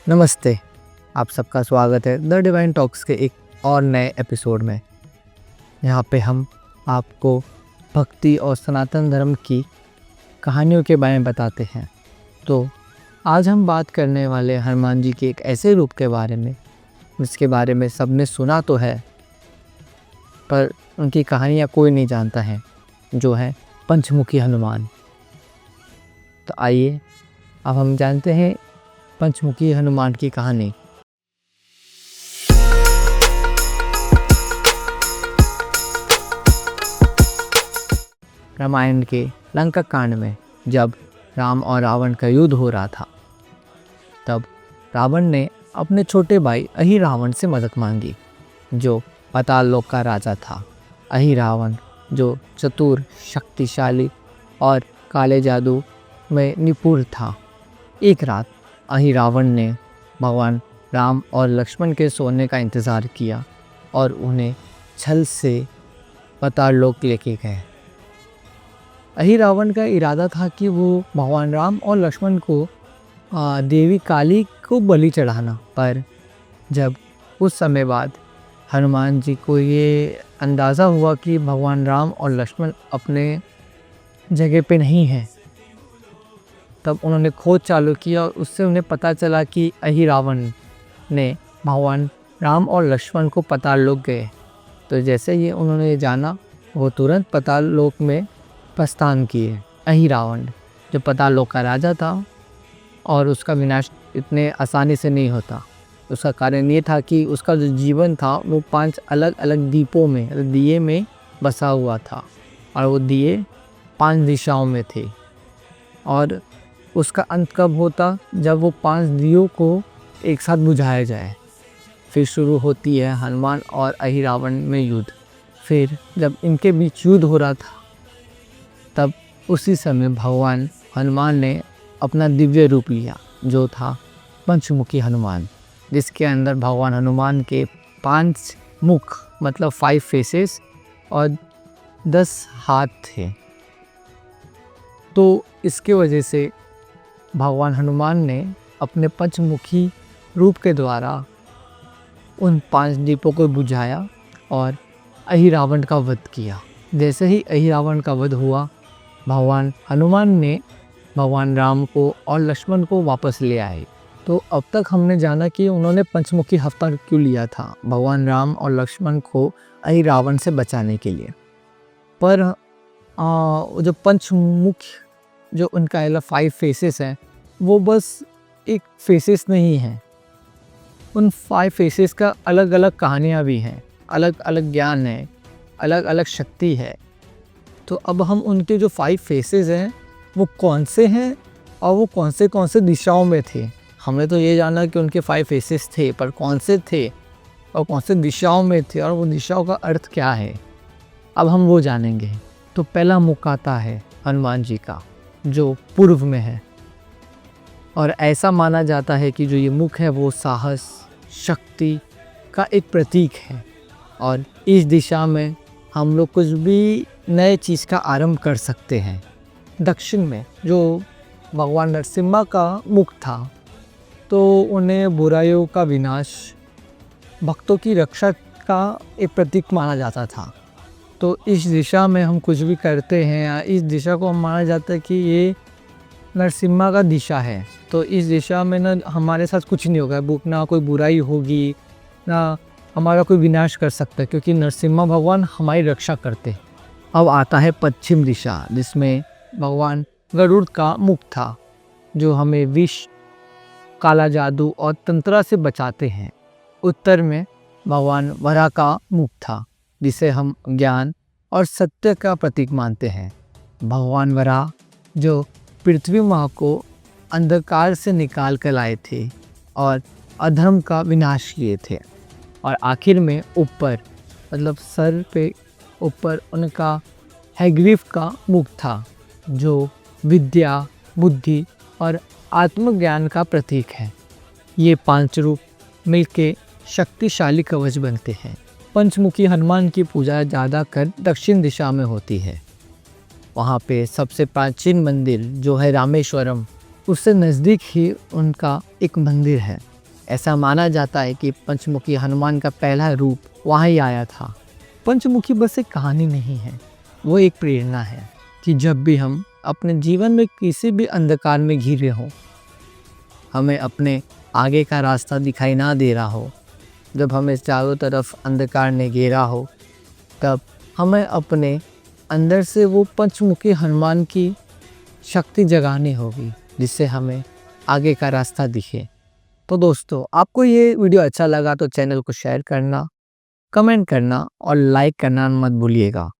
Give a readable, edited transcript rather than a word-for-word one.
नमस्ते, आप सबका स्वागत है द डिवाइन टॉक्स के एक और नए एपिसोड में। यहाँ पे हम आपको भक्ति और सनातन धर्म की कहानियों के बारे में बताते हैं। तो आज हम बात करने वाले हनुमान जी के एक ऐसे रूप के बारे में जिसके बारे में सबने सुना तो है, पर उनकी कहानियाँ कोई नहीं जानता है, जो है पंचमुखी हनुमान। तो आइए अब हम जानते हैं पंचमुखी हनुमान की कहानी। रामायण के लंका कांड में जब राम और रावण का युद्ध हो रहा था, तब रावण ने अपने छोटे भाई अहिरावण से मदद मांगी, जो पाताल लोक का राजा था। अहिरावण जो चतुर, शक्तिशाली और काले जादू में निपुण था। एक रात अहिरावण ने भगवान राम और लक्ष्मण के सोने का इंतज़ार किया और उन्हें छल से पाताल लोक लेके गए। अहिरावण का इरादा था कि वो भगवान राम और लक्ष्मण को देवी काली को बलि चढ़ाना, पर जब कुछ समय बाद हनुमान जी को ये अंदाज़ा हुआ कि भगवान राम और लक्ष्मण अपने जगह पे नहीं हैं, तब उन्होंने खोज चालू किया और उससे उन्हें पता चला कि अहिरावण ने भगवान राम और लक्ष्मण को पाताल लोक गए। तो जैसे ही उन्होंने जाना, वो तुरंत पाताल लोक में प्रस्थान किए। अहिरावण जो पाताल लोक का राजा था और उसका विनाश इतने आसानी से नहीं होता। उसका कारण ये था कि उसका जो जीवन था वो 5 अलग अलग दीपों में, दिए में बसा हुआ था, और वो दिए 5 दिशाओं में थे। और उसका अंत कब होता? जब वो 5 दियों को एक साथ बुझाया जाए। फिर शुरू होती है हनुमान और अहिरावण में युद्ध। फिर जब इनके बीच युद्ध हो रहा था, तब उसी समय भगवान हनुमान ने अपना दिव्य रूप लिया, जो था पंचमुखी हनुमान, जिसके अंदर भगवान हनुमान के 5 मुख मतलब 5 फेसेस और 10 हाथ थे। तो इसके वजह से भगवान हनुमान ने अपने पंचमुखी रूप के द्वारा उन 5 दीपों को बुझाया और अहिरावण का वध किया। जैसे ही अहिरावण का वध हुआ, भगवान हनुमान ने भगवान राम को और लक्ष्मण को वापस ले आए। तो अब तक हमने जाना कि उन्होंने पंचमुखी अवतार क्यों लिया था, भगवान राम और लक्ष्मण को अहिरावण से बचाने के लिए। पर जो पंचमुख जो उनका 5 फेसेस हैं, वो बस एक फेसेस नहीं हैं। उन 5 फेसेस का अलग अलग कहानियाँ भी हैं, अलग अलग ज्ञान है, अलग अलग शक्ति है। तो अब हम उनके जो 5 फेसेस हैं वो कौन से हैं और वो कौन से दिशाओं में थे। हमने तो ये जाना कि उनके 5 फेसेस थे, पर कौन से थे और कौन से दिशाओं में थे और वो दिशाओं का अर्थ क्या है, अब हम वो जानेंगे। तो पहला मुख आता है हनुमान जी का, जो पूर्व में है, और ऐसा माना जाता है कि जो ये मुख है वो साहस, शक्ति का एक प्रतीक है, और इस दिशा में हम लोग कुछ भी नए चीज़ का आरंभ कर सकते हैं। दक्षिण में जो भगवान नरसिम्हा का मुख था, तो उन्हें बुराइयों का विनाश, भक्तों की रक्षा का एक प्रतीक माना जाता था। तो इस दिशा में हम कुछ भी करते हैं या इस दिशा को हम माना जाता है कि ये नरसिम्हा का दिशा है, तो इस दिशा में ना हमारे साथ कुछ नहीं होगा, ना कोई बुराई होगी, ना हमारा कोई विनाश कर सकता है, क्योंकि नरसिम्हा भगवान हमारी रक्षा करते हैं। अब आता है पश्चिम दिशा, जिसमें भगवान गरुड़ का मुख था, जो हमें विष, काला जादू और तंत्रा से बचाते हैं। उत्तर में भगवान वराह का मुख था, जिसे हम ज्ञान और सत्य का प्रतीक मानते हैं। भगवान वराह जो पृथ्वी माँ को अंधकार से निकाल कर लाए थे और अधर्म का विनाश किए थे। और आखिर में ऊपर मतलब सर पे ऊपर उनका हैग्रीव का मुख था, जो विद्या, बुद्धि और आत्मज्ञान का प्रतीक है। ये 5 रूप मिलके शक्तिशाली कवच बनते हैं। पंचमुखी हनुमान की पूजा ज़्यादातर दक्षिण दिशा में होती है। वहाँ पे सबसे प्राचीन मंदिर जो है रामेश्वरम, उससे नज़दीक ही उनका एक मंदिर है, ऐसा माना जाता है कि पंचमुखी हनुमान का पहला रूप वहाँ ही आया था। पंचमुखी बस एक कहानी नहीं है, वो एक प्रेरणा है कि जब भी हम अपने जीवन में किसी भी अंधकार में घिरे हों, हमें अपने आगे का रास्ता दिखाई ना दे रहा हो, जब हमें चारों तरफ अंधकार ने घेरा हो, तब हमें अपने अंदर से वो पंचमुखी हनुमान की शक्ति जगानी होगी, जिससे हमें आगे का रास्ता दिखे। तो दोस्तों, आपको ये वीडियो अच्छा लगा तो चैनल को शेयर करना, कमेंट करना और लाइक करना मत भूलिएगा।